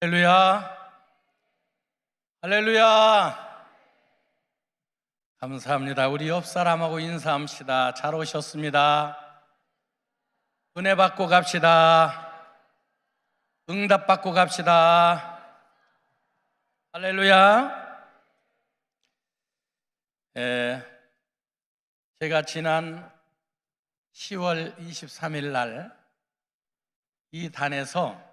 할렐루야, 할렐루야. 감사합니다. 우리 옆 사람하고 인사합시다. 잘 오셨습니다. 은혜 받고 갑시다. 응답 받고 갑시다. 할렐루야. 제가 지난 10월 23일 날 이 단에서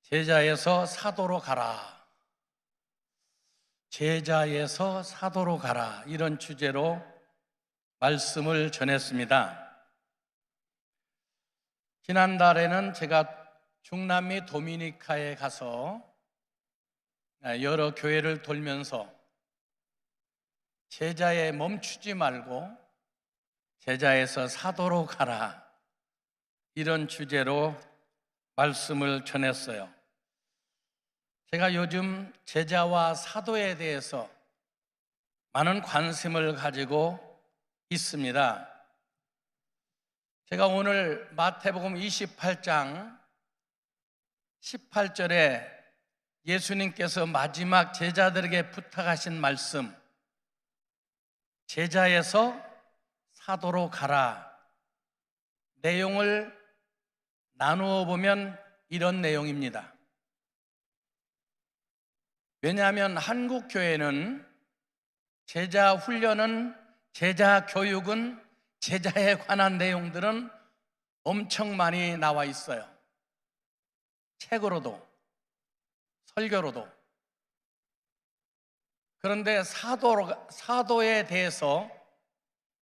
제자에서 사도로 가라, 제자에서 사도로 가라, 이런 주제로 말씀을 전했습니다. 지난달에는 제가 중남미 도미니카에 가서 여러 교회를 돌면서 제자에 멈추지 말고 제자에서 사도로 가라, 이런 주제로 말씀을 전했어요. 제가 요즘 제자와 사도에 대해서 많은 관심을 가지고 있습니다. 제가 오늘 마태복음 28장 18절에 예수님께서 마지막 제자들에게 부탁하신 말씀, 제자에서 사도로 가라, 내용을 나누어 보면 이런 내용입니다. 왜냐하면 한국 교회는 제자 훈련은, 제자 교육은, 제자에 관한 내용들은 엄청 많이 나와 있어요. 책으로도 설교로도. 그런데 사도에 대해서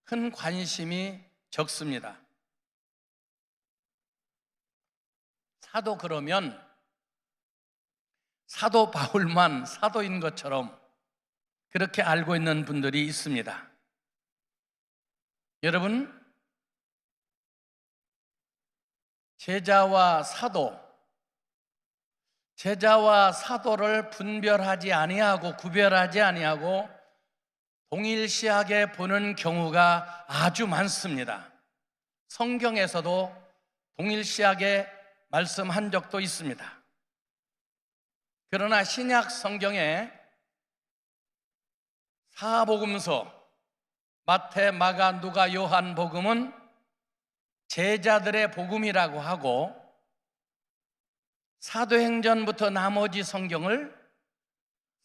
큰 관심이 적습니다. 사도 그러면 사도 바울만 사도인 것처럼 그렇게 알고 있는 분들이 있습니다. 여러분, 제자와 사도를 분별하지 아니하고 구별하지 아니하고 동일시하게 보는 경우가 아주 많습니다. 성경에서도 동일시하게 말씀한 적도 있습니다. 그러나 신약 성경에 사복음서 마태, 마가, 누가, 요한 복음은 제자들의 복음이라고 하고, 사도행전부터 나머지 성경을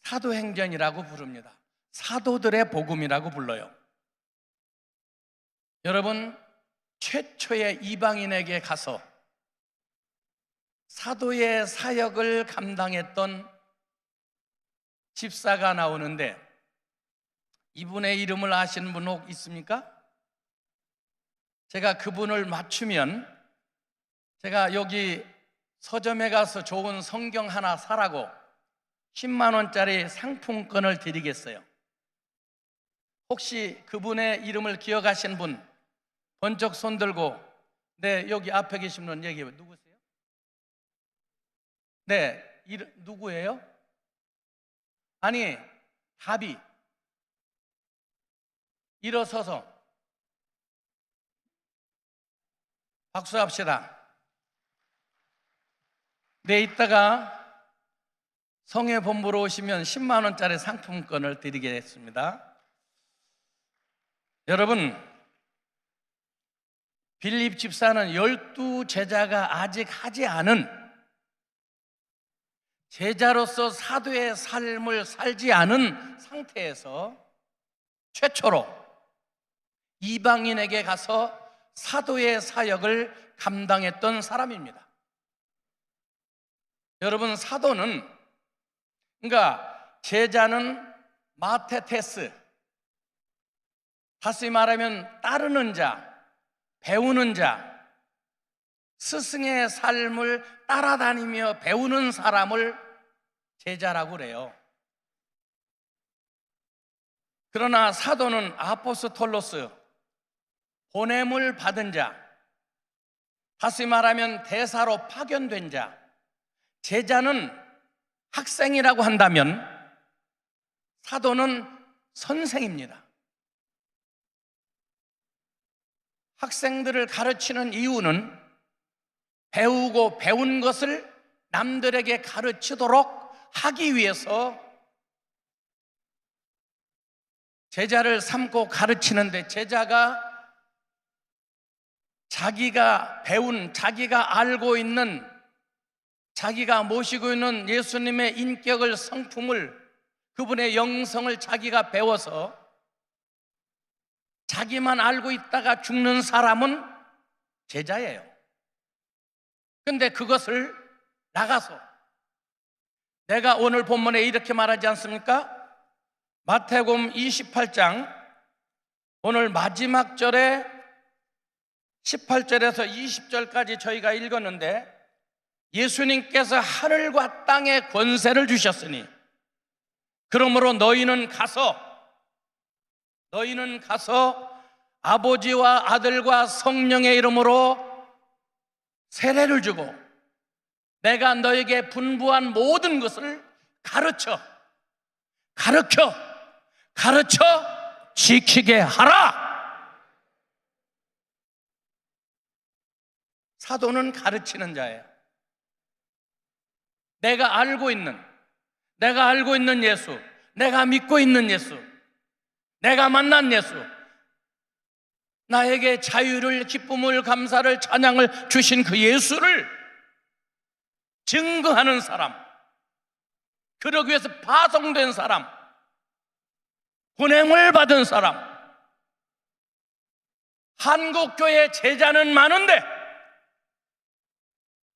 사도행전이라고 부릅니다. 사도들의 복음이라고 불러요. 여러분, 최초의 이방인에게 가서 사도의 사역을 감당했던 집사가 나오는데, 이분의 이름을 아시는 분 혹 있습니까? 제가 그분을 맞추면 제가 여기 서점에 가서 좋은 성경 하나 사라고 10만 원짜리 상품권을 드리겠어요. 혹시 그분의 이름을 기억하시는 분 번쩍 손 들고, 네, 여기 앞에 계신 분 얘기해요. 누구세요? 네, 누구예요? 아니, 답이 일어서서 박수합시다. 네, 이따가 성회 본부로 오시면 10만 원짜리 상품권을 드리겠습니다. 여러분, 빌립 집사는 12제자가 아직 하지 않은, 제자로서 사도의 삶을 살지 않은 상태에서 최초로 이방인에게 가서 사도의 사역을 감당했던 사람입니다. 여러분, 사도는, 그러니까 제자는 마테테스, 다시 말하면 따르는 자, 배우는 자, 스승의 삶을 따라다니며 배우는 사람을 제자라고 그래요. 그러나 사도는 아포스톨로스, 보냄을 받은 자, 다시 말하면 대사로 파견된 자, 제자는 학생이라고 한다면 사도는 선생입니다. 학생들을 가르치는 이유는 배우고 배운 것을 남들에게 가르치도록 하기 위해서 제자를 삼고 가르치는데, 제자가 자기가 배운, 자기가 알고 있는, 자기가 모시고 있는 예수님의 인격을, 성품을, 그분의 영성을 자기가 배워서 자기만 알고 있다가 죽는 사람은 제자예요. 근데 그것을 나가서, 내가 오늘 본문에 이렇게 말하지 않습니까? 마태복음 28장 오늘 마지막 절에 18절에서 20절까지 저희가 읽었는데, 예수님께서 하늘과 땅에 권세를 주셨으니 그러므로 너희는 가서 아버지와 아들과 성령의 이름으로 세례를 주고 내가 너에게 분부한 모든 것을 가르쳐 지키게 하라. 사도는 가르치는 자예요. 내가 알고 있는 예수, 내가 믿고 있는 예수, 내가 만난 예수, 나에게 자유를, 기쁨을, 감사를, 찬양을 주신 그 예수를 증거하는 사람, 그러기 위해서 파송된 사람, 보냄을 받은 사람. 한국교회 제자는 많은데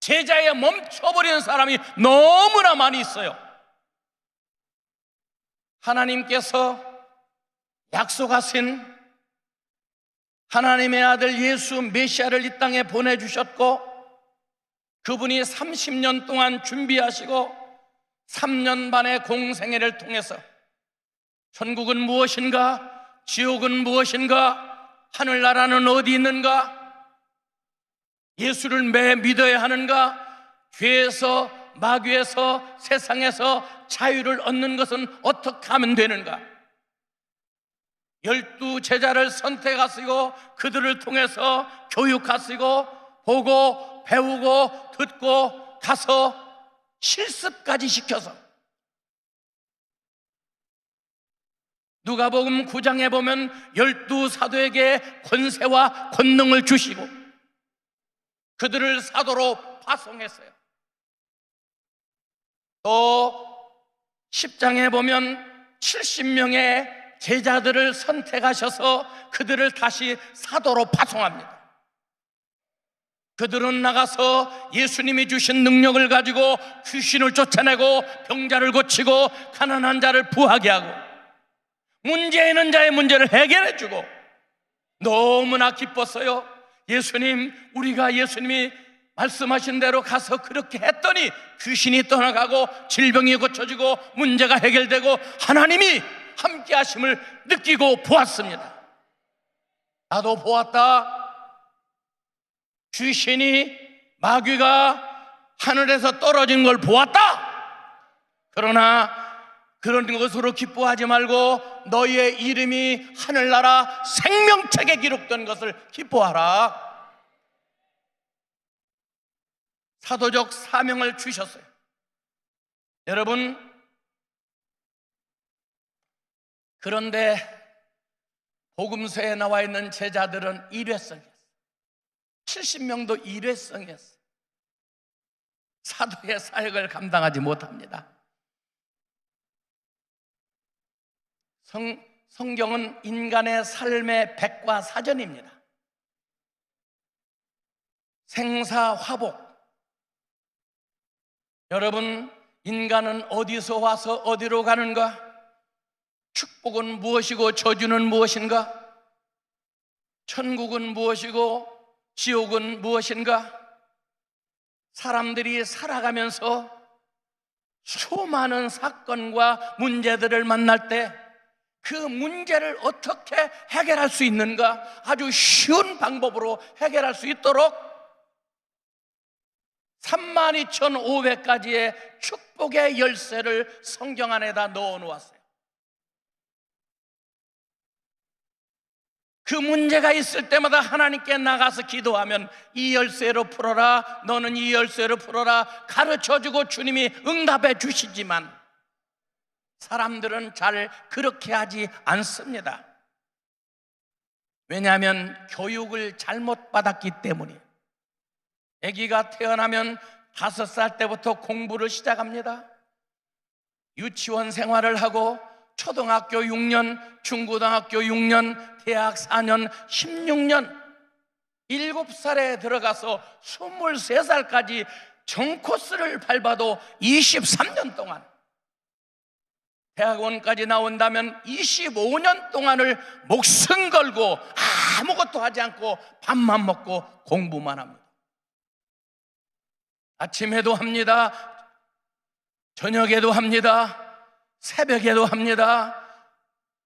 제자에 멈춰버리는 사람이 너무나 많이 있어요. 하나님께서 약속하신 하나님의 아들 예수 메시아를 이 땅에 보내주셨고, 그분이 30년 동안 준비하시고 3년 반의 공생애를 통해서 천국은 무엇인가, 지옥은 무엇인가, 하늘나라는 어디 있는가, 예수를 매 믿어야 하는가, 죄에서, 마귀에서, 세상에서 자유를 얻는 것은 어떻게 하면 되는가, 12 제자를 선택하시고 그들을 통해서 교육하시고 보고 배우고 듣고 가서 실습까지 시켜서, 누가복음 9장에 보면 12 사도에게 권세와 권능을 주시고 그들을 사도로 파송했어요. 또 10장에 보면 70명의 제자들을 선택하셔서 그들을 다시 사도로 파송합니다. 그들은 나가서 예수님이 주신 능력을 가지고 귀신을 쫓아내고 병자를 고치고 가난한 자를 부하게 하고 문제 있는 자의 문제를 해결해 주고, 너무나 기뻤어요. 예수님, 우리가 예수님이 말씀하신 대로 가서 그렇게 했더니 귀신이 떠나가고 질병이 고쳐지고 문제가 해결되고 하나님이 함께 하심을 느끼고 보았습니다. 나도 보았다. 귀신이, 마귀가 하늘에서 떨어진 걸 보았다. 그러나 그런 것으로 기뻐하지 말고 너희의 이름이 하늘나라 생명책에 기록된 것을 기뻐하라. 사도적 사명을 주셨어요. 여러분, 그런데 복음서에 나와 있는 제자들은 일회성이었어요. 70명도 일회성이었어요. 사도의 사역을 감당하지 못합니다. 성경은 인간의 삶의 백과사전입니다. 생사화복. 여러분, 인간은 어디서 와서 어디로 가는가? 축복은 무엇이고 저주는 무엇인가? 천국은 무엇이고 지옥은 무엇인가? 사람들이 살아가면서 수많은 사건과 문제들을 만날 때 그 문제를 어떻게 해결할 수 있는가? 아주 쉬운 방법으로 해결할 수 있도록 32,500가지의 축복의 열쇠를 성경 안에다 넣어 놓았어요. 그 문제가 있을 때마다 하나님께 나가서 기도하면 이 열쇠로 풀어라, 너는 이 열쇠로 풀어라 가르쳐주고 주님이 응답해 주시지만 사람들은 잘 그렇게 하지 않습니다. 왜냐하면 교육을 잘못 받았기 때문이에요. 아기가 태어나면 5살 때부터 공부를 시작합니다. 유치원 생활을 하고 초등학교 6년, 중고등학교 6년, 대학 4년, 16년 7살에 들어가서 23살까지 전코스를 밟아도 23년 동안, 대학원까지 나온다면 25년 동안을 목숨 걸고 아무것도 하지 않고 밥만 먹고 공부만 합니다. 아침에도 합니다, 저녁에도 합니다, 새벽에도 합니다.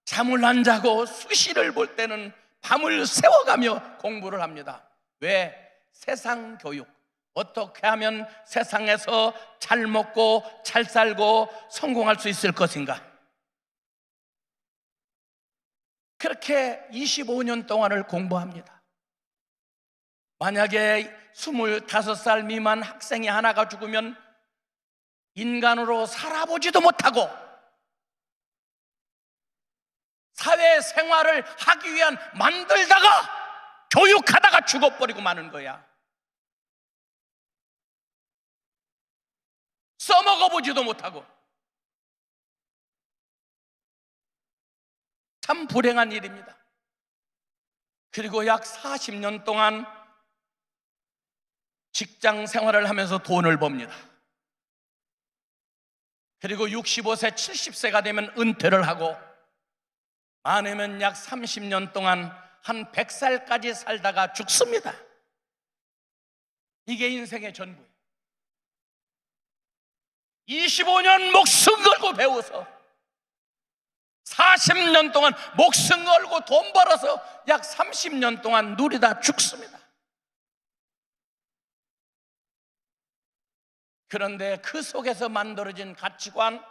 잠을 안 자고 수시를 볼 때는 밤을 새워가며 공부를 합니다. 왜? 세상 교육, 어떻게 하면 세상에서 잘 먹고 잘 살고 성공할 수 있을 것인가. 그렇게 25년 동안을 공부합니다. 만약에 25살 미만 학생이 하나가 죽으면 인간으로 살아보지도 못하고 사회생활을 하기 위한 만들다가 교육하다가 죽어버리고 마는 거야. 써먹어보지도 못하고. 참 불행한 일입니다. 그리고 약 40년 동안 직장 생활을 하면서 돈을 법니다. 그리고 65세, 70세가 되면 은퇴를 하고 많으면 약 30년 동안 한 100살까지 살다가 죽습니다. 이게 인생의 전부예요. 25년 목숨 걸고 배워서 40년 동안 목숨 걸고 돈 벌어서 약 30년 동안 누리다 죽습니다. 그런데 그 속에서 만들어진 가치관,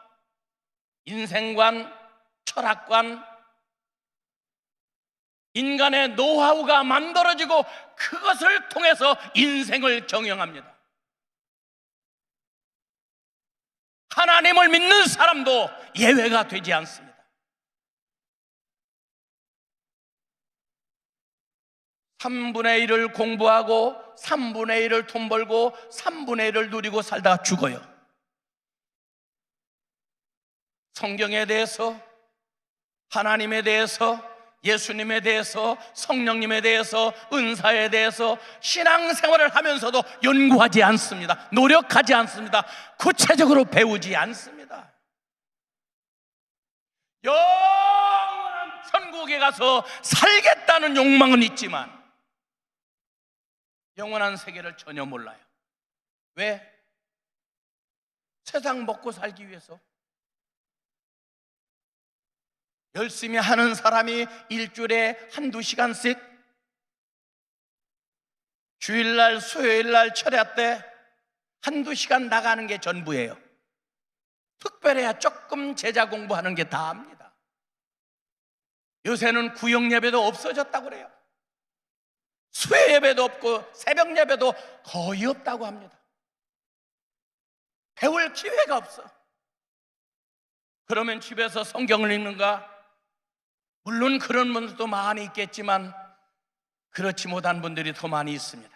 인생관, 철학관, 인간의 노하우가 만들어지고 그것을 통해서 인생을 경영합니다. 하나님을 믿는 사람도 예외가 되지 않습니다. (3분의 1을) 공부하고 3분의 1을 돈 벌고 3분의 1을 누리고 살다가 죽어요. 성경에 대해서, 하나님에 대해서, 예수님에 대해서, 성령님에 대해서, 은사에 대해서 신앙생활을 하면서도 연구하지 않습니다. 노력하지 않습니다. 구체적으로 배우지 않습니다. 영원한 천국에 가서 살겠다는 욕망은 있지만 영원한 세계를 전혀 몰라요. 왜? 세상 먹고 살기 위해서. 열심히 하는 사람이 일주일에 1~2시간씩 주일날, 수요일날, 철야 때 1~2시간 나가는 게 전부예요. 특별해야 조금 제자 공부하는 게 다합니다. 요새는 구역 예배도 없어졌다고 그래요. 수요 예배도 없고 새벽 예배도 거의 없다고 합니다. 배울 기회가 없어. 그러면 집에서 성경을 읽는가? 물론 그런 분들도 많이 있겠지만 그렇지 못한 분들이 더 많이 있습니다.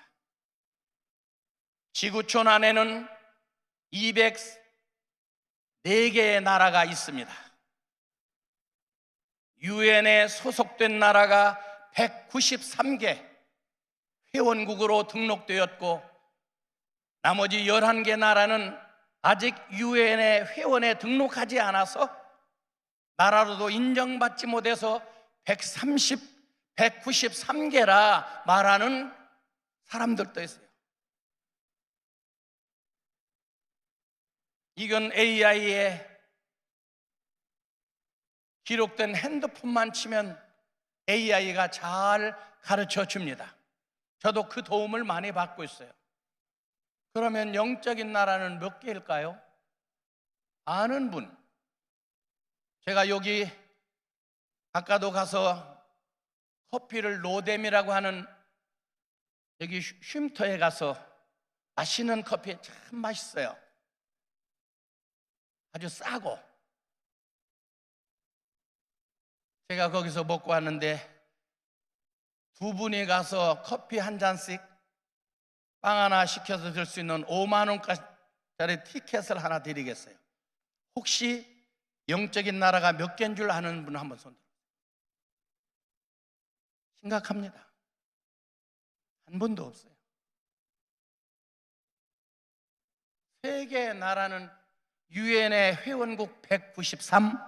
지구촌 안에는 204개의 나라가 있습니다. 유엔에 소속된 나라가 193개 회원국으로 등록되었고 나머지 11개 나라는 아직 유엔의 회원에 등록하지 않아서 나라로도 인정받지 못해서 193개라 말하는 사람들도 있어요. 이건 AI에 기록된 핸드폰만 치면 AI가 잘 가르쳐 줍니다. 저도 그 도움을 많이 받고 있어요. 그러면 영적인 나라는 몇 개일까요? 아는 분. 제가 여기 아까도 가서 커피를 로뎀이라고 하는 여기 쉼터에 가서 마시는 커피 참 맛있어요. 아주 싸고. 제가 거기서 먹고 왔는데 두 분이 가서 커피 한 잔씩 빵 하나 시켜서 들 수 있는 5만 원짜리 티켓을 하나 드리겠어요. 혹시 영적인 나라가 몇 개인 줄 아는 분 한번 손 들어요. 심각합니다. 한 분도 없어요. 세계의 나라는 유엔의 회원국 193,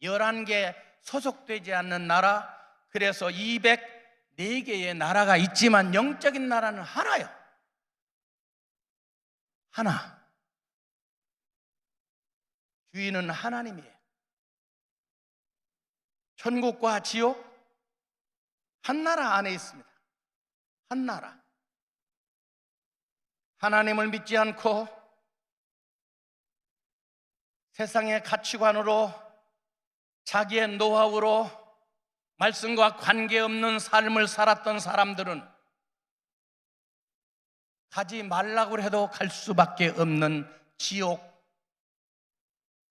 11개 소속되지 않는 나라, 그래서 204개의 나라가 있지만 영적인 나라는 하나요. 하나. 주인은 하나님이에요. 천국과 지옥 한 나라 안에 있습니다. 한 나라. 하나님을 믿지 않고 세상의 가치관으로 자기의 노하우로 말씀과 관계없는 삶을 살았던 사람들은 가지 말라고 해도 갈 수밖에 없는 지옥,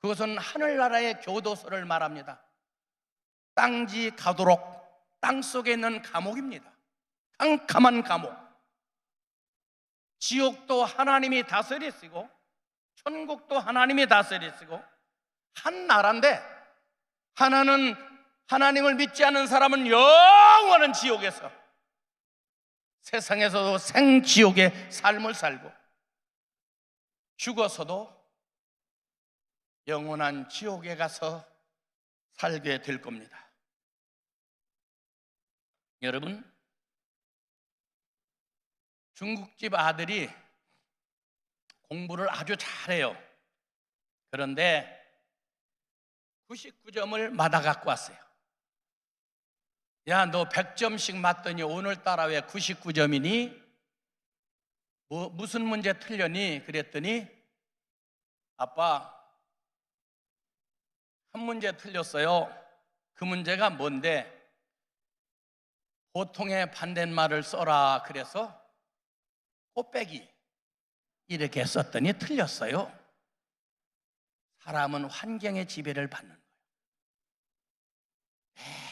그것은 하늘나라의 교도소를 말합니다. 땅지 가도록 땅속에 있는 감옥입니다. 캄캄한 감옥. 지옥도 하나님이 다스리시고 천국도 하나님이 다스리시고 한 나라인데, 하나는 하나님을 믿지 않는 사람은 영원한 지옥에서, 세상에서도 생지옥의 삶을 살고 죽어서도 영원한 지옥에 가서 살게 될 겁니다. 여러분, 중국집 아들이 공부를 아주 잘해요. 그런데 99점을 맞아 갖고 왔어요. 야, 너 100점씩 맞더니 오늘따라 왜 99점이니? 무슨 문제 틀렸니? 그랬더니 아빠, 한 문제 틀렸어요. 그 문제가 뭔데? 보통의 반대말을 써라. 그래서 꽃배기 이렇게 썼더니 틀렸어요. 사람은 환경의 지배를 받는 거예요.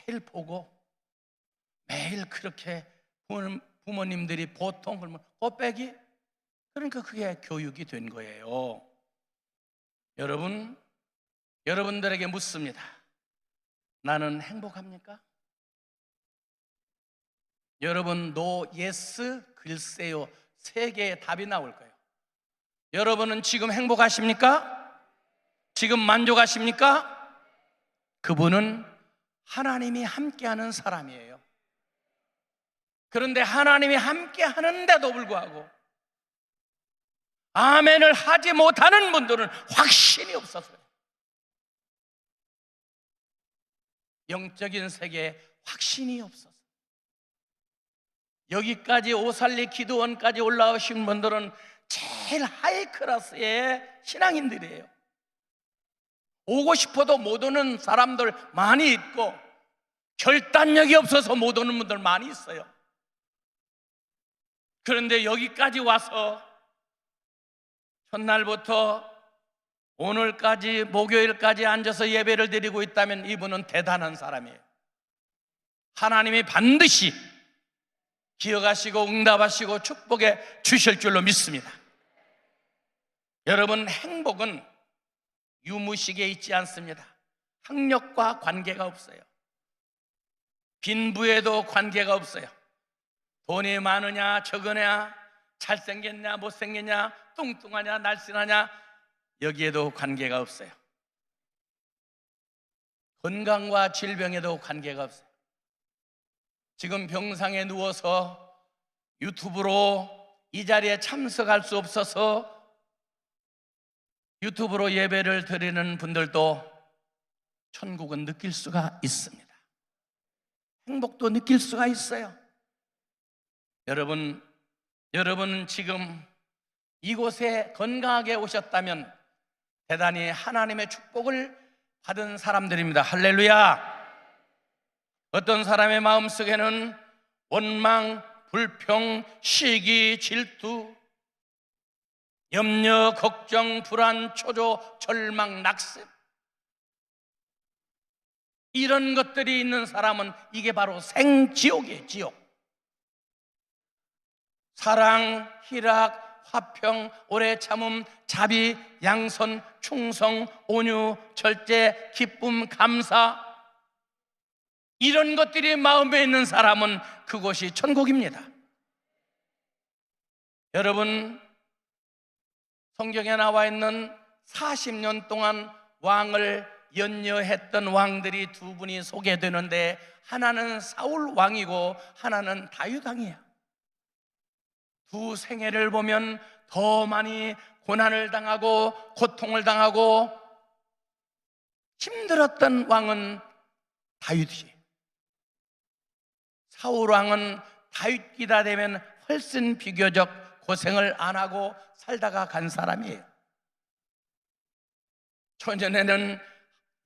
매일 보고 매일 그렇게 부모님들이 보통 그러면 꽃배기? 그러니까 그게 교육이 된 거예요. 여러분들에게 묻습니다. 나는 행복합니까? 여러분, 노, 예스, 글쎄요, 세 개의 답이 나올 거예요. 여러분은 지금 행복하십니까? 지금 만족하십니까? 그분은 하나님이 함께하는 사람이에요. 그런데 하나님이 함께하는데도 불구하고 아멘을 하지 못하는 분들은 확신이 없어서요. 영적인 세계에 확신이 없어서. 여기까지 오살리 기도원까지 올라오신 분들은 제일 하이클래스의 신앙인들이에요. 오고 싶어도 못 오는 사람들 많이 있고 결단력이 없어서 못 오는 분들 많이 있어요. 그런데 여기까지 와서 첫날부터 오늘까지 목요일까지 앉아서 예배를 드리고 있다면 이분은 대단한 사람이에요. 하나님이 반드시 기억하시고 응답하시고 축복해 주실 줄로 믿습니다. 여러분, 행복은 유무식에 있지 않습니다. 학력과 관계가 없어요. 빈부에도 관계가 없어요. 돈이 많으냐 적으냐, 잘생겼냐 못생겼냐, 뚱뚱하냐 날씬하냐, 여기에도 관계가 없어요. 건강과 질병에도 관계가 없어요. 지금 병상에 누워서 유튜브로 이 자리에 참석할 수 없어서 유튜브로 예배를 드리는 분들도 천국은 느낄 수가 있습니다. 행복도 느낄 수가 있어요. 여러분은 지금 이곳에 건강하게 오셨다면 대단히 하나님의 축복을 받은 사람들입니다. 할렐루야. 어떤 사람의 마음속에는 원망, 불평, 시기, 질투, 염려, 걱정, 불안, 초조, 절망, 낙심, 이런 것들이 있는 사람은 이게 바로 생지옥이에요. 지옥. 사랑, 희락, 화평, 오래 참음, 자비, 양선, 충성, 온유, 절제, 기쁨, 감사, 이런 것들이 마음에 있는 사람은 그곳이 천국입니다. 여러분, 성경에 나와 있는 40년 동안 왕을 연여했던 왕들이 두 분이 소개되는데, 하나는 사울 왕이고 하나는 다윗 왕이에요. 두 생애를 보면 더 많이 고난을 당하고 고통을 당하고 힘들었던 왕은 다윗이에요. 사울 왕은 다윗 기다 되면 훨씬 비교적 고생을 안 하고 살다가 간 사람이에요. 초년에는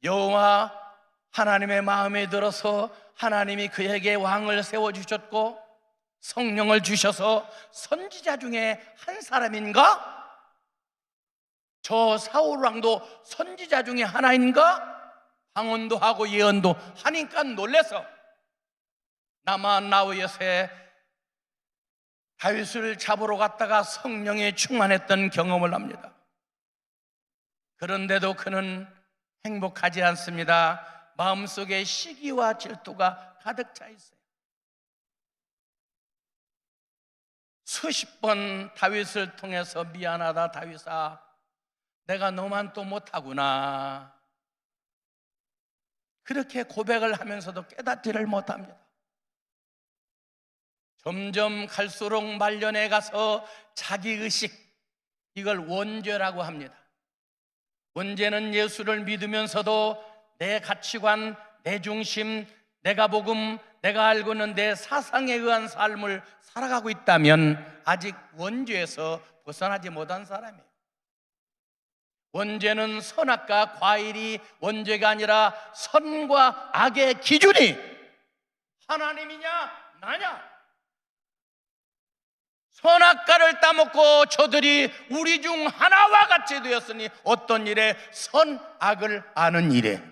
여호와 하나님의 마음에 들어서 하나님이 그에게 왕을 세워주셨고 성령을 주셔서 선지자 중에 한 사람인가? 저 사울 왕도 선지자 중에 하나인가? 방언도 하고 예언도 하니까 놀래서 남아 나우엿에 다윗을 잡으러 갔다가 성령에 충만했던 경험을 합니다. 그런데도 그는 행복하지 않습니다. 마음속에 시기와 질투가 가득 차 있어요. 수십 번 다윗을 통해서 미안하다 다윗아, 내가 너만 또 못하구나, 그렇게 고백을 하면서도 깨닫지를 못합니다. 점점 갈수록 말년에 가서 자기의식, 이걸 원죄라고 합니다. 원죄는 예수를 믿으면서도 내 가치관, 내 중심, 내가 복음, 내가 알고 있는 내 사상에 의한 삶을 살아가고 있다면 아직 원죄에서 벗어나지 못한 사람이에요. 원죄는 선악과 과일이 원죄가 아니라 선과 악의 기준이 하나님이냐 나냐. 선악과를 따먹고 저들이 우리 중 하나와 같이 되었으니 어떤 일에? 선악을 아는 일에.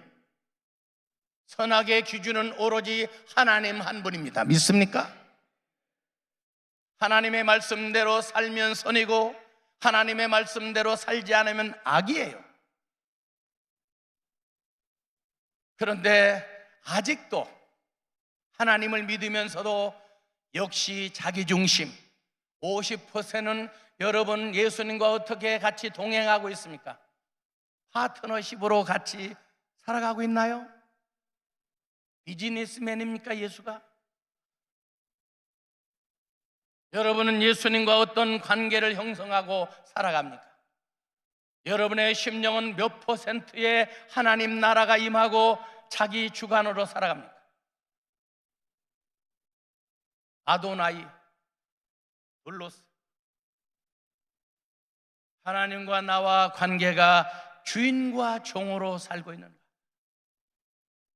선악의 기준은 오로지 하나님 한 분입니다. 믿습니까? 하나님의 말씀대로 살면 선이고 하나님의 말씀대로 살지 않으면 악이에요. 그런데 아직도 하나님을 믿으면서도 역시 자기중심, 50%는 여러분 예수님과 어떻게 같이 동행하고 있습니까? 파트너십으로 같이 살아가고 있나요? 비즈니스맨입니까 예수가? 여러분은 예수님과 어떤 관계를 형성하고 살아갑니까? 여러분의 심령은 몇 %의 하나님 나라가 임하고 자기 주관으로 살아갑니까? 아도나이, 둘로스, 하나님과 나와 관계가 주인과 종으로 살고 있는가?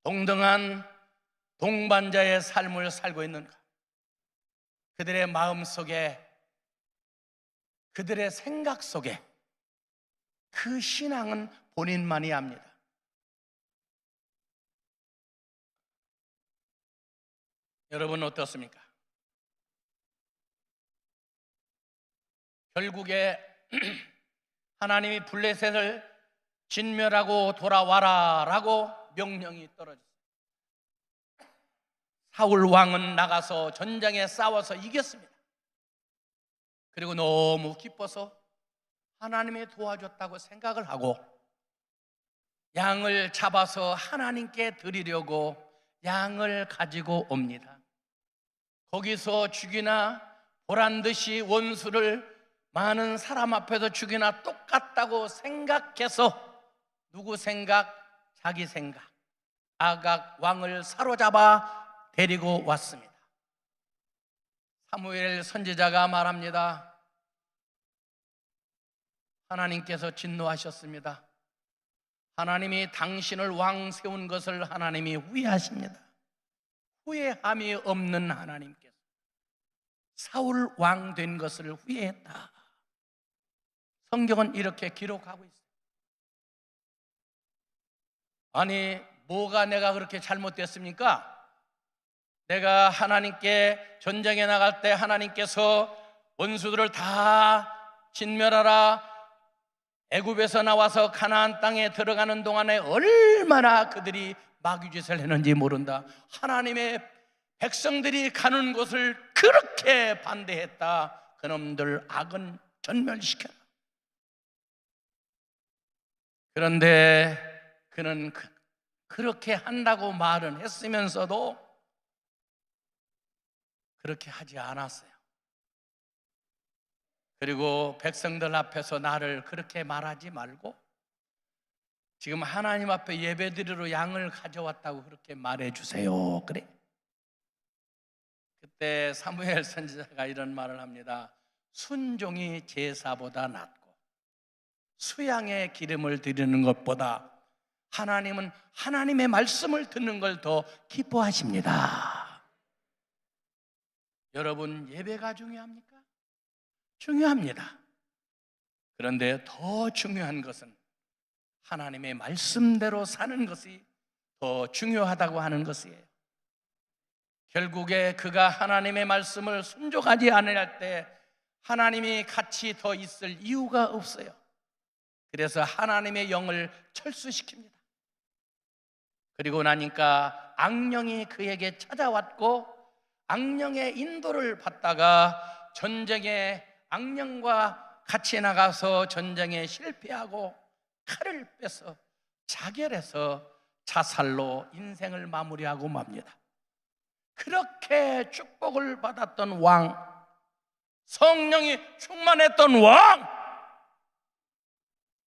동등한 동반자의 삶을 살고 있는가? 그들의 마음 속에, 그들의 생각 속에 그 신앙은 본인만이 압니다. 여러분 어떻습니까? 결국에 하나님이 블레셋을 진멸하고 돌아와라 라고 명령이 떨어졌어요. 사울 왕은 나가서 전장에 싸워서 이겼습니다. 그리고 너무 기뻐서 하나님이 도와줬다고 생각을 하고 양을 잡아서 하나님께 드리려고 양을 가지고 옵니다. 거기서 죽이나 보란듯이 원수를 많은 사람 앞에서 죽이나 똑같다고 생각해서 누구 생각? 자기 생각. 아각 왕을 사로잡아 데리고 왔습니다. 사무엘 선지자가 말합니다. 하나님께서 진노하셨습니다. 하나님이 당신을 왕 세운 것을 하나님이 후회하십니다. 후회함이 없는 하나님께서 사울 왕 된 것을 후회했다. 성경은 이렇게 기록하고 있어요. 아니, 뭐가 내가 그렇게 잘못됐습니까? 내가 하나님께 전쟁에 나갈 때 하나님께서 원수들을 다 진멸하라, 애굽에서 나와서 가나안 땅에 들어가는 동안에 얼마나 그들이 마귀짓을 했는지 모른다. 하나님의 백성들이 가는 곳을 그렇게 반대했다. 그놈들 악은 전멸시켜라. 그런데 그는 그렇게 한다고 말은 했으면서도 그렇게 하지 않았어요. 그리고 백성들 앞에서 나를 그렇게 말하지 말고 지금 하나님 앞에 예배드리러 양을 가져왔다고 그렇게 말해주세요. 그래. 그때 사무엘 선지자가 이런 말을 합니다. 순종이 제사보다 낫고 수양의 기름을 드리는 것보다 하나님은 하나님의 말씀을 듣는 걸 더 기뻐하십니다. 여러분, 예배가 중요합니까? 중요합니다. 그런데 더 중요한 것은 하나님의 말씀대로 사는 것이 더 중요하다고 하는 것이에요. 결국에 그가 하나님의 말씀을 순종하지 않을 때 하나님이 같이 더 있을 이유가 없어요. 그래서 하나님의 영을 철수시킵니다. 그리고 나니까 악령이 그에게 찾아왔고 악령의 인도를 받다가 전쟁에 악령과 같이 나가서 전쟁에 실패하고 칼을 빼서 자결해서 자살로 인생을 마무리하고 맙니다. 그렇게 축복을 받았던 왕, 성령이 충만했던 왕,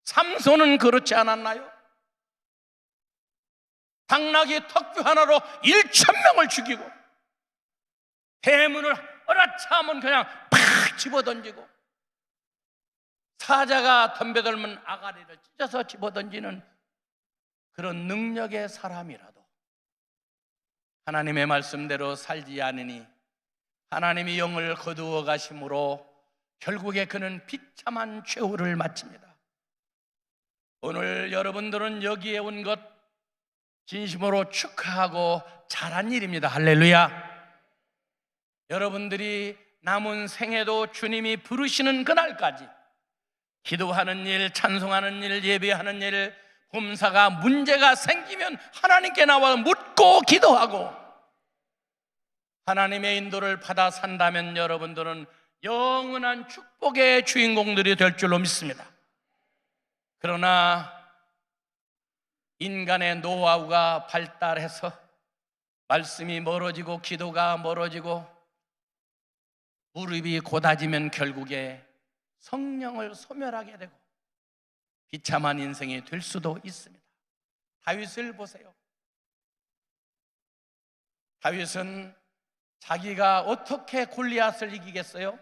삼손은 그렇지 않았나요? 당나귀 턱뼈 하나로 1,000명을 죽이고 대문을 어라차하면 그냥 팍 집어던지고 사자가 덤벼들면 아가리를 찢어서 집어던지는 그런 능력의 사람이라도 하나님의 말씀대로 살지 않으니 하나님이 영을 거두어 가심으로 결국에 그는 비참한 최후를 마칩니다. 오늘 여러분들은 여기에 온 것 진심으로 축하하고 잘한 일입니다. 할렐루야. 여러분들이 남은 생에도 주님이 부르시는 그날까지 기도하는 일, 찬송하는 일, 예배하는 일, 범사가 문제가 생기면 하나님께 나와 묻고 기도하고 하나님의 인도를 받아 산다면 여러분들은 영원한 축복의 주인공들이 될 줄로 믿습니다. 그러나 인간의 노하우가 발달해서 말씀이 멀어지고 기도가 멀어지고 무릎이 곧아지면 결국에 성령을 소멸하게 되고 비참한 인생이 될 수도 있습니다. 다윗을 보세요. 다윗은 자기가 어떻게 골리앗을 이기겠어요?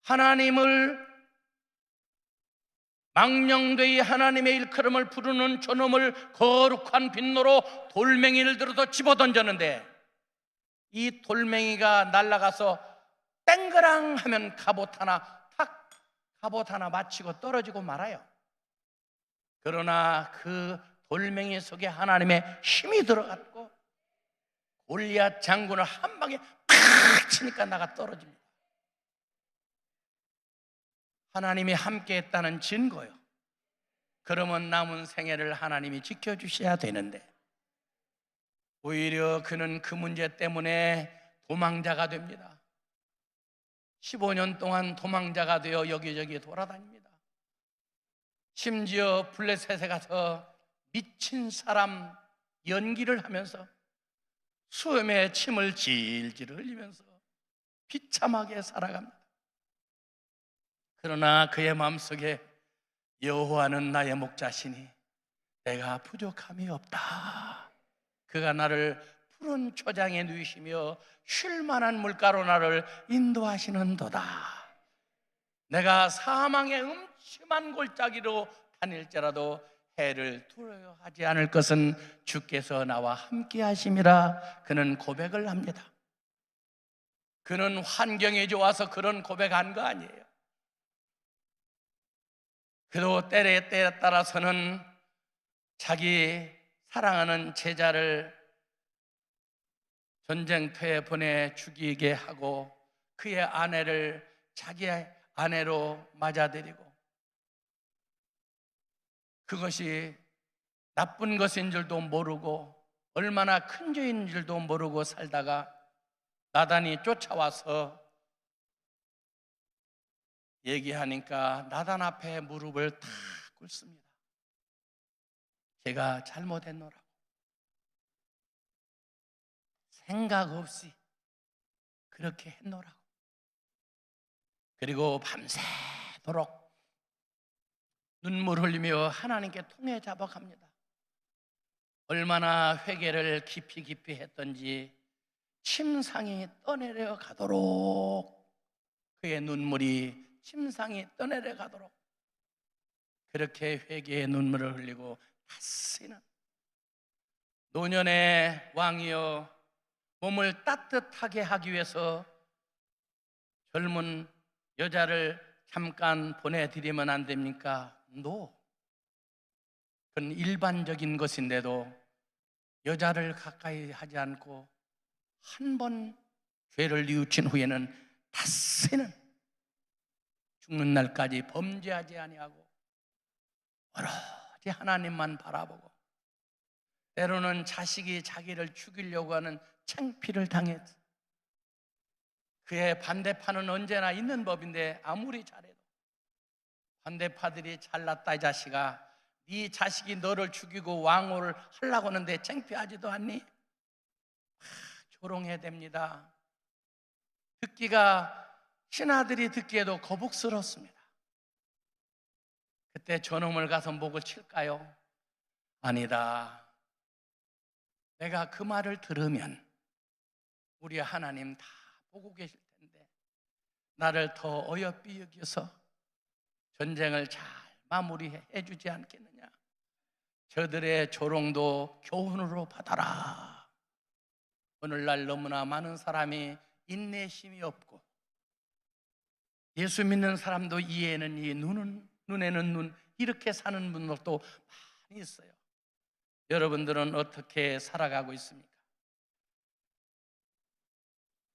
하나님을 망령되이 하나님의 일컬음을 부르는 저놈을 거룩한 빈노로 돌멩이를 들어서 집어던졌는데 이 돌멩이가 날아가서 땡그랑 하면 갑옷 하나 맞히고 떨어지고 말아요. 그러나 그 돌멩이 속에 하나님의 힘이 들어갔고 골리앗 장군을 한 방에 팍 치니까 나가 떨어집니다. 하나님이 함께 했다는 증거요. 그러면 남은 생애를 하나님이 지켜주셔야 되는데 오히려 그는 그 문제 때문에 도망자가 됩니다. 15년 동안 도망자가 되어 여기저기 돌아다닙니다. 심지어 블레셋에 가서 미친 사람 연기를 하면서 수염에 침을 질질 흘리면서 비참하게 살아갑니다. 그러나 그의 마음속에 여호와는 나의 목자시니 내가 부족함이 없다. 그가 나를 푸른 초장에 누이시며 쉴 만한 물가로 나를 인도하시는도다. 내가 사망의 음침한 골짜기로 다닐지라도 해를 두려워하지 않을 것은 주께서 나와 함께 하심이라. 그는 고백을 합니다. 그는 환경이 좋아서 그런 고백한 거 아니에요. 그도 때에 따라서는 자기 사랑하는 제자를 전쟁터에 보내 죽이게 하고 그의 아내를 자기의 아내로 맞아들이고, 그것이 나쁜 것인 줄도 모르고 얼마나 큰 죄인 줄도 모르고 살다가 나단이 쫓아와서 얘기하니까 나단 앞에 무릎을 탁 꿇습니다. 제가 잘못했노라고. 생각 없이 그렇게 했노라고. 그리고 밤새도록 눈물 흘리며 하나님께 통해 자박합니다. 얼마나 회개를 깊이 했던지 침상이 떠내려 가도록, 그의 눈물이 침상이 떠내려 가도록 그렇게 회개의 눈물을 흘리고 다스리는 노년의 왕이여, 몸을 따뜻하게 하기 위해서 젊은 여자를 잠깐 보내드리면 안 됩니까? 그건 일반적인 것인데도 여자를 가까이 하지 않고 한 번 죄를 뉘우친 후에는 다시는 죽는 날까지 범죄하지 아니하고 오로지 하나님만 바라보고, 때로는 자식이 자기를 죽이려고 하는 창피를 당했어. 그의 반대파는 언제나 있는 법인데 아무리 잘해도 반대파들이 잘났다 이 자식아, 네 자식이 너를 죽이고 왕호를 하려고 하는데 창피하지도 않니? 조롱해야 됩니다. 듣기가, 신하들이 듣기에도 거북스럽습니다. 그때 저놈을 가서 목을 칠까요? 아니다. 내가 그 말을 들으면 우리 하나님 다 보고 계실 텐데 나를 더 어여삐 여겨서 전쟁을 잘 마무리해 주지 않겠느냐. 저들의 조롱도 교훈으로 받아라. 오늘날 너무나 많은 사람이 인내심이 없고 예수 믿는 사람도 이에는 이, 눈에는 눈, 이렇게 사는 분들도 많이 있어요. 여러분들은 어떻게 살아가고 있습니까?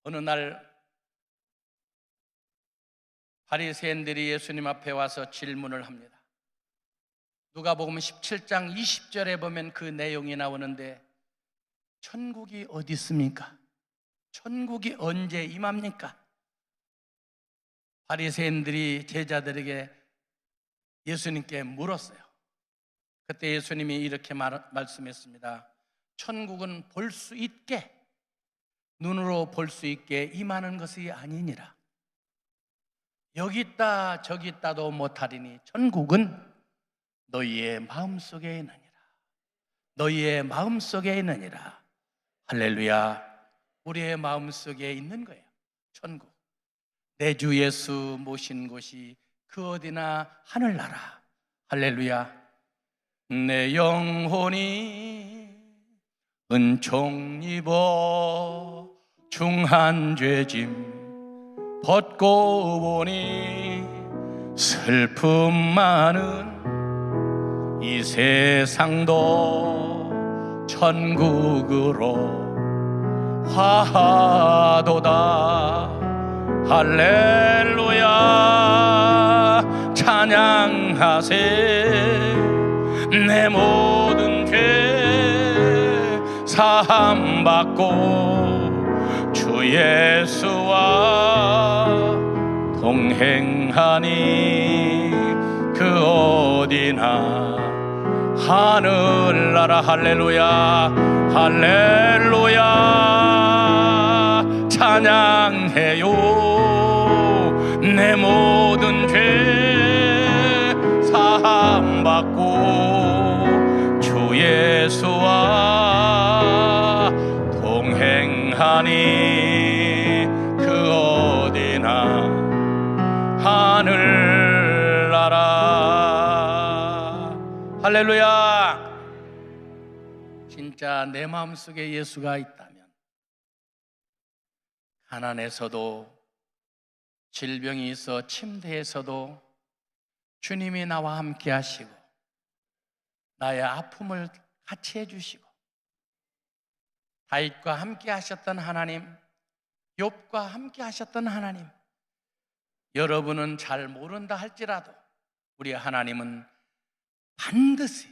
어느 날 바리새인들이 예수님 앞에 와서 질문을 합니다. 누가복음 17장 20절에 보면 그 내용이 나오는데, 천국이 어디 있습니까? 천국이 언제 임합니까? 바리새인들이 제자들에게 예수님께 물었어요. 그때 예수님이 이렇게 말씀했습니다. 천국은 볼 수 있게, 눈으로 볼 수 있게 임하는 것이 아니니라. 여기 있다 저기 있다도 못하리니 천국은 너희의 마음속에 있느니라. 너희의 마음속에 있느니라. 할렐루야. 우리의 마음속에 있는 거예요. 천국. 내 주 예수 모신 곳이 그 어디나 하늘나라. 할렐루야. 내 영혼이 은총 입어 중한 죄짐 벗고 보니 슬픔 많은 이 세상도 천국으로 화하도다. 할렐루야. 찬양하세. 내 모든 죄 사함 받고 주 예수와 동행하니 그 어디나 하늘나라. 할렐루야. 할렐루야. 찬양해요. 내 모든 죄 사함 받고 주 예수와 동행하니 그 어디나 하늘나라. 할렐루야. 진짜 내 마음속에 예수가 있다면 가난에서도, 질병이 있어 침대에서도 주님이 나와 함께 하시고 나의 아픔을 같이 해주시고, 다윗과 함께 하셨던 하나님, 욥과 함께 하셨던 하나님, 여러분은 잘 모른다 할지라도 우리 하나님은 반드시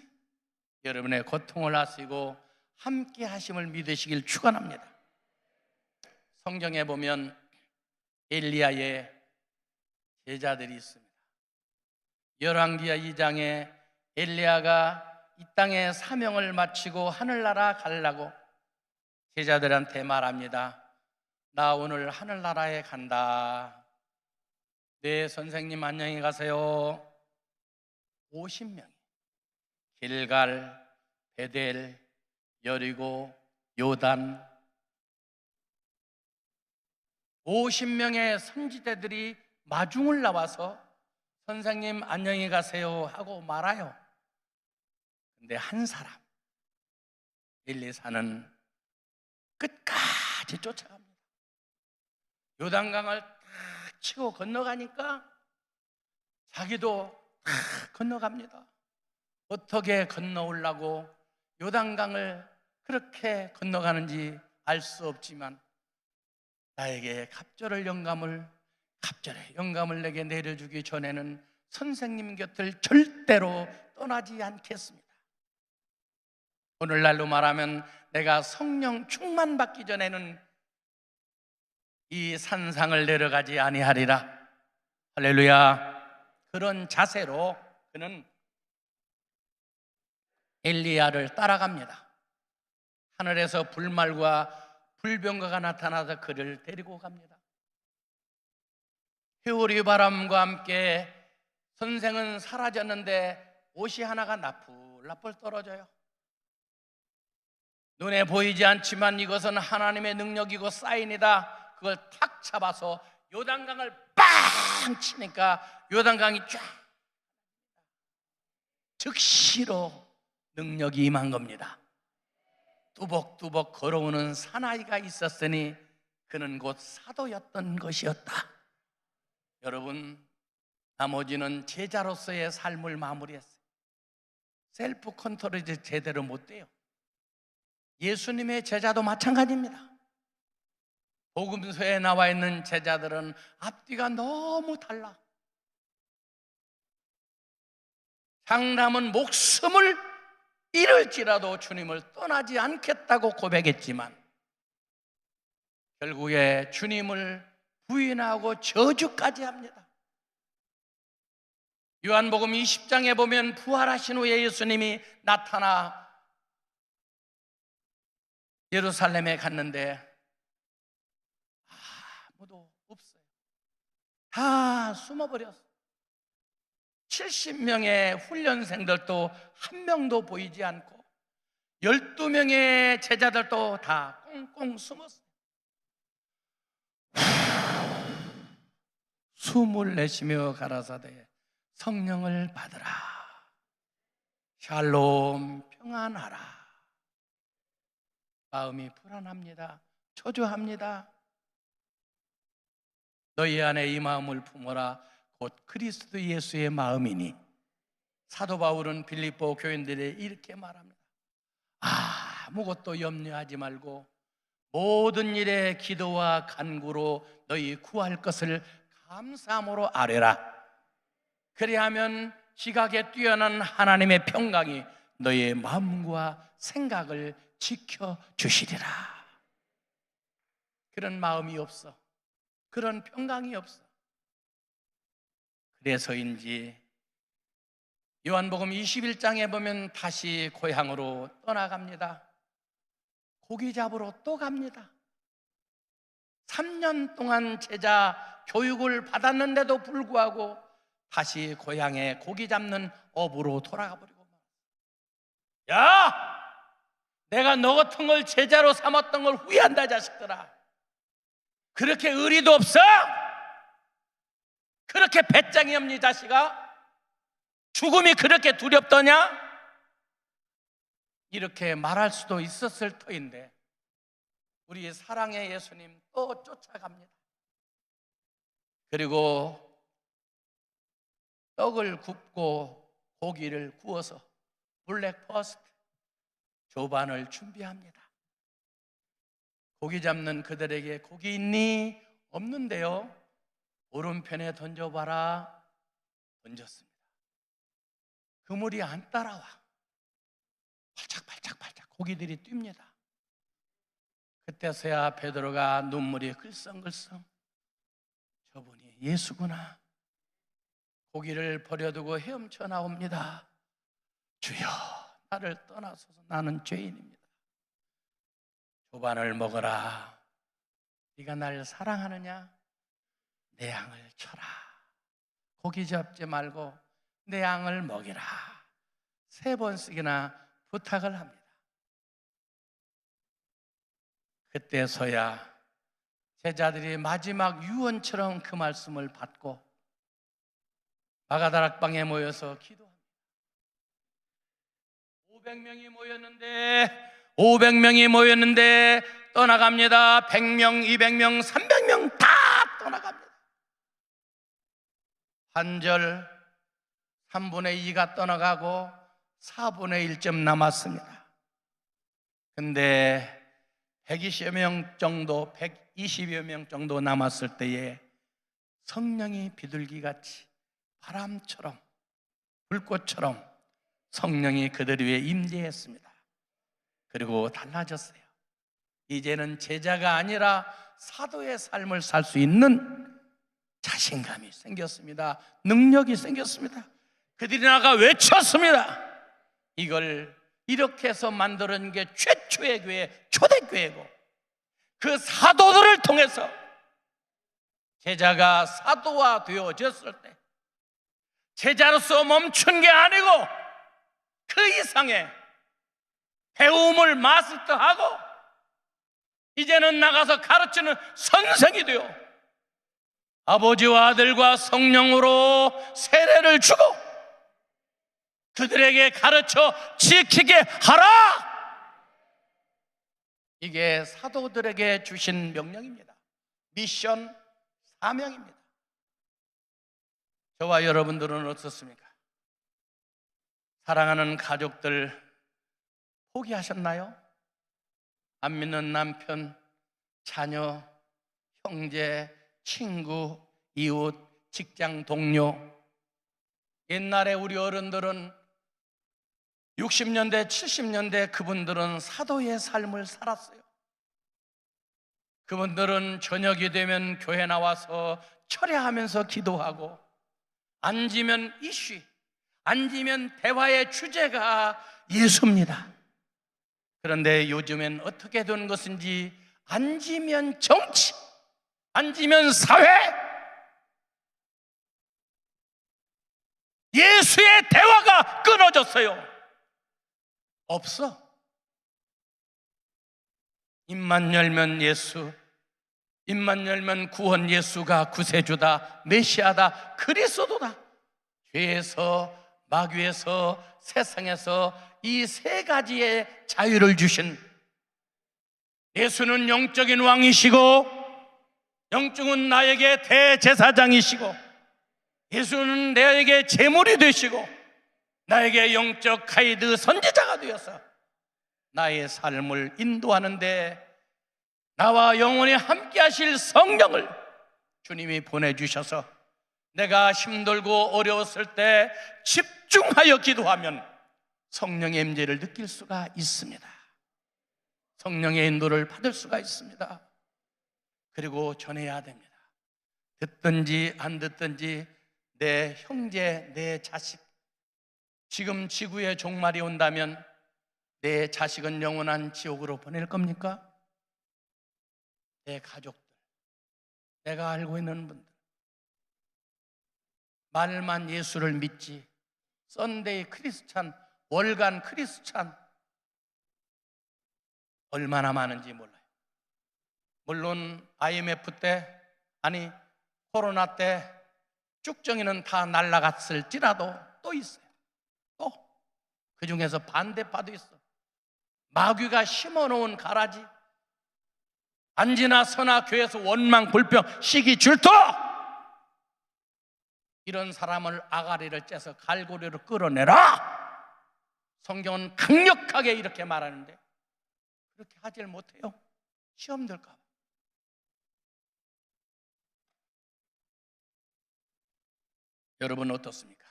여러분의 고통을 아시고 함께 하심을 믿으시길 축원합니다. 성경에 보면 엘리야의 제자들이 있습니다. 열왕기하 2장에 엘리야가 이 땅에 사명을 마치고 하늘나라 가려고 제자들한테 말합니다. 나 오늘 하늘나라에 간다. 네, 선생님 안녕히 가세요. 50명이 길갈, 베델, 여리고, 요단 50명의 선지자들이 마중을 나와서 선생님 안녕히 가세요 하고 말아요. 근데 한 사람, 엘리사는 끝까지 쫓아갑니다. 요단강을 탁 치고 건너가니까 자기도 탁 건너갑니다. 어떻게 건너오려고 요단강을 그렇게 건너가는지 알 수 없지만 나에게 갑절의 영감을 내게 내려주기 전에는 선생님 곁을 절대로 떠나지 않겠습니다. 오늘날로 말하면 내가 성령 충만 받기 전에는 이 산상을 내려가지 아니하리라. 할렐루야. 그런 자세로 그는 엘리야를 따라갑니다. 하늘에서 불말과 불병거가 나타나서 그를 데리고 갑니다. 회오리 바람과 함께 선생은 사라졌는데 옷이 하나가 나풀나풀 떨어져요. 눈에 보이지 않지만 이것은 하나님의 능력이고 사인이다. 그걸 탁 잡아서 요단강을 빵 치니까 요단강이 쫙 즉시로 능력이 임한 겁니다. 뚜벅뚜벅 걸어오는 사나이가 있었으니 그는 곧 사도였던 것이었다. 여러분, 나머지는 제자로서의 삶을 마무리했어요. 셀프 컨트롤이 제대로 못 돼요. 예수님의 제자도 마찬가지입니다. 복음서에 나와 있는 제자들은 앞뒤가 너무 달라. 장남은 목숨을 잃을지라도 주님을 떠나지 않겠다고 고백했지만 결국에 주님을 부인하고 저주까지 합니다. 요한복음 20장에 보면 부활하신 후에 예수님이 나타나 예루살렘에 갔는데 아무도 없어요. 다 숨어버렸어요. 70명의 훈련생들도 한 명도 보이지 않고 12명의 제자들도 다 꽁꽁 숨었어요. 숨을 내쉬며 가라사대 성령을 받으라. 샬롬, 평안하라. 마음이 불안합니다. 초조합니다. 너희 안에 이 마음을 품어라. 곧 그리스도 예수의 마음이니. 사도 바울은 빌립보 교인들에 이렇게 말합니다. 아무것도 염려하지 말고 모든 일에 기도와 간구로 너희 구할 것을 감사함으로 아뢰라. 그리하면 지각에 뛰어난 하나님의 평강이 너희의 마음과 생각을 지켜주시리라. 그런 마음이 없어. 그런 평강이 없어. 그래서인지 요한복음 21장에 보면 다시 고향으로 떠나갑니다. 고기 잡으러 또 갑니다. 3년 동안 제자 교육을 받았는데도 불구하고 다시 고향에 고기 잡는 업으로 돌아가 버리고, 야! 내가 너 같은 걸 제자로 삼았던 걸 후회한다 자식들아. 그렇게 의리도 없어? 그렇게 배짱이 없니 자식아? 죽음이 그렇게 두렵더냐? 이렇게 말할 수도 있었을 터인데 우리 사랑의 예수님 또 쫓아갑니다. 그리고 떡을 굽고 고기를 구워서 블랙퍼스트 조반을 준비합니다. 고기 잡는 그들에게 고기 있니? 없는데요. 오른편에 던져봐라. 던졌습니다. 그물이 안 따라와. 발짝발짝 고기들이 뜁니다. 그때서야 베드로가 눈물이 글썽글썽, 저분이 예수구나. 고기를 버려두고 헤엄쳐 나옵니다. 주여, 나를 떠나소서. 나는 죄인입니다. 조반을 먹어라. 네가 날 사랑하느냐? 내 양을 쳐라. 고기 잡지 말고 내 양을 먹이라. 3번씩이나 부탁을 합니다. 그때서야 제자들이 마지막 유언처럼 그 말씀을 받고 마가다락방에 모여서 기도합니다. 500명이 모였는데 떠나갑니다. 100명, 200명, 300명 다 떠나갑니다. 환절 3분의 2가 떠나가고 4분의 1쯤 남았습니다. 근데 120여 명 정도 남았을 때에 성령이 비둘기같이 바람처럼 불꽃처럼 성령이 그들 위에 임재했습니다. 그리고 달라졌어요. 이제는 제자가 아니라 사도의 삶을 살 수 있는 자신감이 생겼습니다. 능력이 생겼습니다. 그들이 나가 외쳤습니다. 이걸 이렇게 해서 만드는 게 최초의 교회, 초대교회고, 그 사도들을 통해서 제자가 사도화 되어졌을 때 제자로서 멈춘 게 아니고 그 이상의 배움을 마스터하고 이제는 나가서 가르치는 선생이 되어 아버지와 아들과 성령으로 세례를 주고 그들에게 가르쳐 지키게 하라. 이게 사도들에게 주신 명령입니다. 미션, 사명입니다. 저와 여러분들은 어떻습니까? 사랑하는 가족들 포기하셨나요? 안 믿는 남편, 자녀, 형제, 친구, 이웃, 직장 동료. 옛날에 우리 어른들은 60년대, 70년대 그분들은 사도의 삶을 살았어요. 그분들은 저녁이 되면 교회 나와서 철야하면서 기도하고, 앉으면 이슈, 앉으면 대화의 주제가 예수입니다. 그런데 요즘엔 어떻게 된 것인지 앉으면 정치, 앉으면 사회, 예수의 대화가 끊어졌어요. 없어. 입만 열면 예수, 입만 열면 구원, 예수가 구세주다, 메시아다, 그리스도다. 죄에서, 마귀에서, 세상에서 이 3가지의 자유를 주신 예수는 영적인 왕이시고, 영적은 나에게 대제사장이시고, 예수는 나에게 제물이 되시고, 나에게 영적 가이드 선지자가 되어서 나의 삶을 인도하는데 나와 영원히 함께 하실 성령을 주님이 보내주셔서 내가 힘들고 어려웠을 때 집중하여 기도하면 성령의 임재를 느낄 수가 있습니다. 성령의 인도를 받을 수가 있습니다. 그리고 전해야 됩니다. 듣든지 안 듣든지 내 형제, 내 자식, 지금 지구에 종말이 온다면 내 자식은 영원한 지옥으로 보낼 겁니까? 내 가족들, 내가 알고 있는 분들, 말만 예수를 믿지 썬데이 크리스찬, 월간 크리스찬 얼마나 많은지 몰라요. 물론 IMF 때, 아니 코로나 때 쭉정이는 다 날아갔을지라도 또 있어요. 또 그 중에서 반대파도 있어. 마귀가 심어놓은 가라지, 안지나 서나 교회에서 원망, 불평, 시기, 질투, 이런 사람을 아가리를 째서 갈고리로 끌어내라. 성경은 강력하게 이렇게 말하는데 그렇게 하질 못해요. 시험 들까 봐. 여러분 어떻습니까?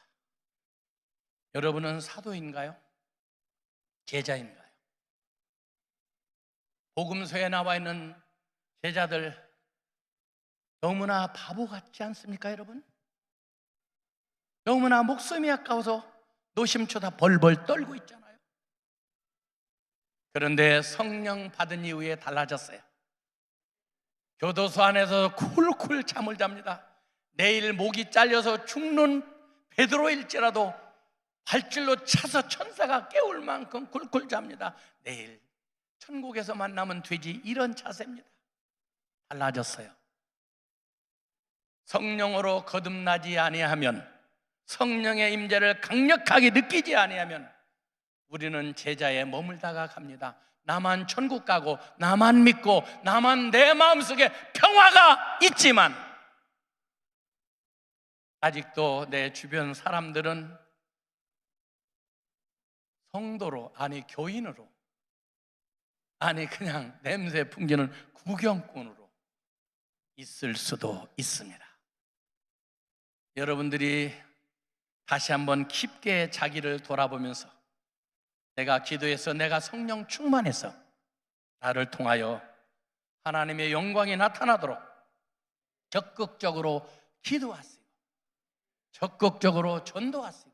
여러분은 사도인가요? 제자인가요? 복음서에 나와 있는 제자들 너무나 바보 같지 않습니까, 여러분? 너무나 목숨이 아까워서 노심초사 벌벌 떨고 있잖아요. 그런데 성령 받은 이후에 달라졌어요. 교도소 안에서 쿨쿨 잠을 잡니다. 내일 목이 잘려서 죽는 베드로일지라도 발줄로 차서 천사가 깨울 만큼 쿨쿨 잡니다. 내일 천국에서 만나면 되지, 이런 자세입니다. 달라졌어요. 성령으로 거듭나지 아니하면, 성령의 임재를 강력하게 느끼지 아니하면 우리는 제자에 머물다가 갑니다. 나만 천국 가고, 나만 믿고, 나만 내 마음속에 평화가 있지만 아직도 내 주변 사람들은 성도로, 아니 교인으로, 아니 그냥 냄새 풍기는 구경꾼으로 있을 수도 있습니다. 여러분들이 다시 한번 깊게 자기를 돌아보면서 내가 기도해서 내가 성령 충만해서 나를 통하여 하나님의 영광이 나타나도록 적극적으로 기도하시고 적극적으로 전도하시고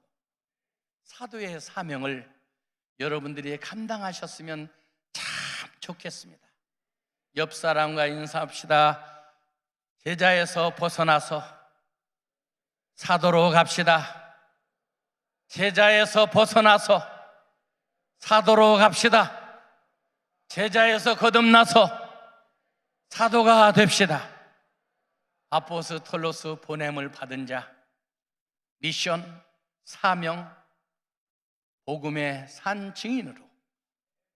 사도의 사명을 여러분들이 감당하셨으면 참 좋겠습니다. 옆 사람과 인사합시다. 제자에서 벗어나서 사도로 갑시다. 제자에서 벗어나서 사도로 갑시다. 제자에서 거듭나서 사도가 됩시다. 아포스톨로스 보냄을 받은 자, 미션, 사명, 복음의 산 증인으로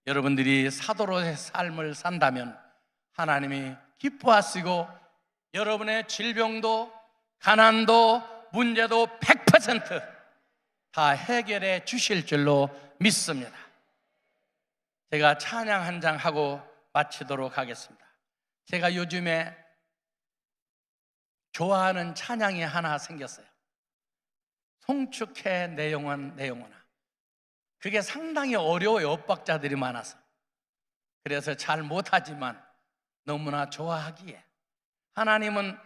여러분들이 사도로의 삶을 산다면 하나님이 기뻐하시고 여러분의 질병도 가난도 문제도 100% 다 해결해 주실 줄로 믿습니다. 제가 찬양 한 장 하고 마치도록 하겠습니다. 제가 요즘에 좋아하는 찬양이 하나 생겼어요. 송축해 내 영혼 내 영혼아. 그게 상당히 어려워요. 엇박자들이 많아서. 그래서 잘 못하지만 너무나 좋아하기에, 하나님은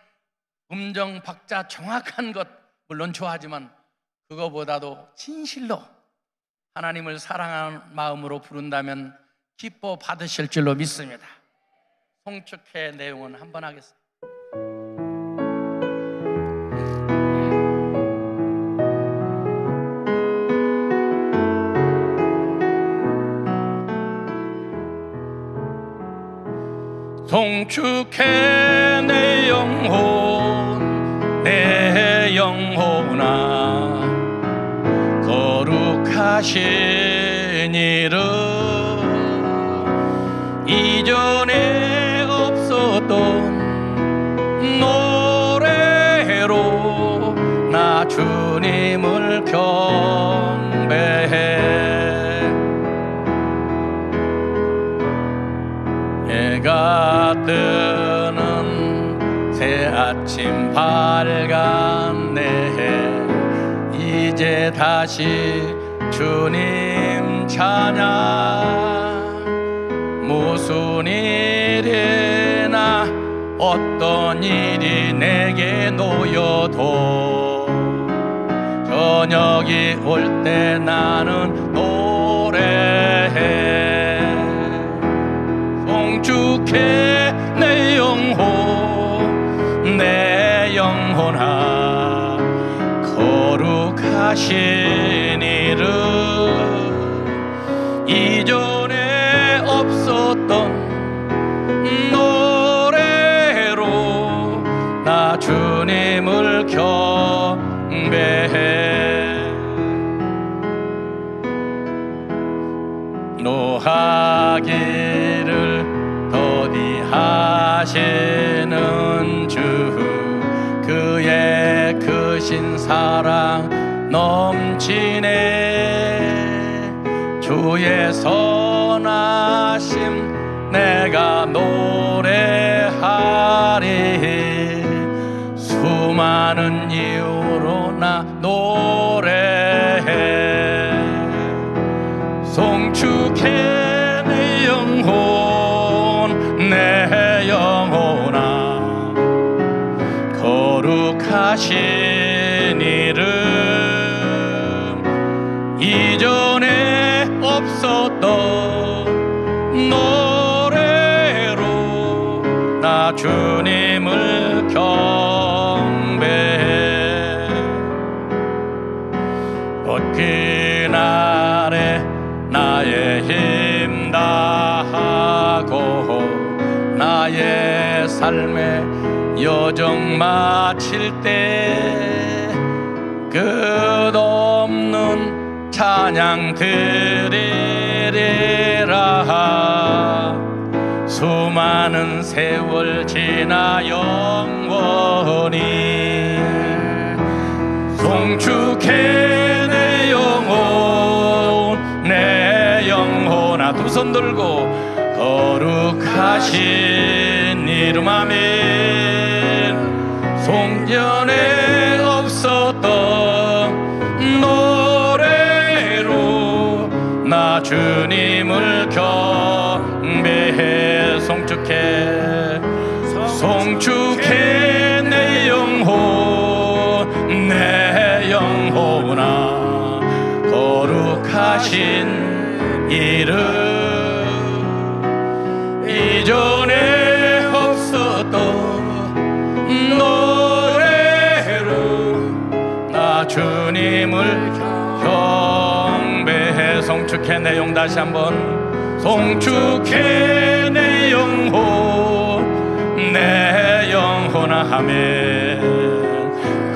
음정 박자 정확한 것 물론 좋아하지만 그거보다도 진실로 하나님을 사랑하는 마음으로 부른다면 기뻐 받으실 줄로 믿습니다. 송축해 내 영혼 한번 하겠습니다. 송축해 내 영혼 내 영혼아, 거룩하신 이름 이전에 없었던 노래로 나 주님을 경배해. 해가 뜨는 새 아침 밝은 내 이제 다시 주님 찬양. 무슨 일이나 어떤 일이 내게 놓여도 저녁이 올 때 나는 노래해. 송축해 내 영혼 내 영혼아, 거룩하신 이름 이전에 없었던 노래로 나 주님을 경배해. 노하 자기를 더디하시는 주, 그의 크신 사랑 넘치네. 주의 선하심 내가 노래하리. 수많은 이유로 나 노래해. 송축해 내 영혼, 내 영혼아. 거룩하신 이름, 이전에 없었던 노래로 나 주님을 경배해. 그날에 나의 힘 다하고 나의 삶의 여정 마칠 때 끝없는 찬양 드리리라. 수많은 세월 지나 영원히 송축해 내 영혼, 내 영혼아. 두 손 들고 거룩하신 이름 아멘. 송전에 없었던 노래로 나 주님을 경배해. 송축해, 송축해 내 영혼, 내 영혼아. 거룩하신 이름, 이전에 없었던 노래로 나 주님을 경배해. 송축해 내 영, 다시 한번. 송축해 내 영혼, 내 영혼아 하면.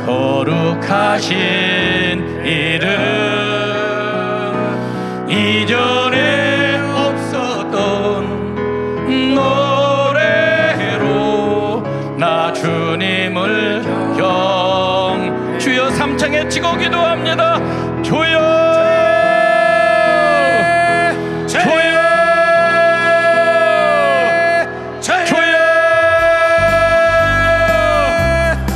거룩하신 이름, 이전에 없었던 노래로 나 주님을 주여 삼창에 치고 기도합니다.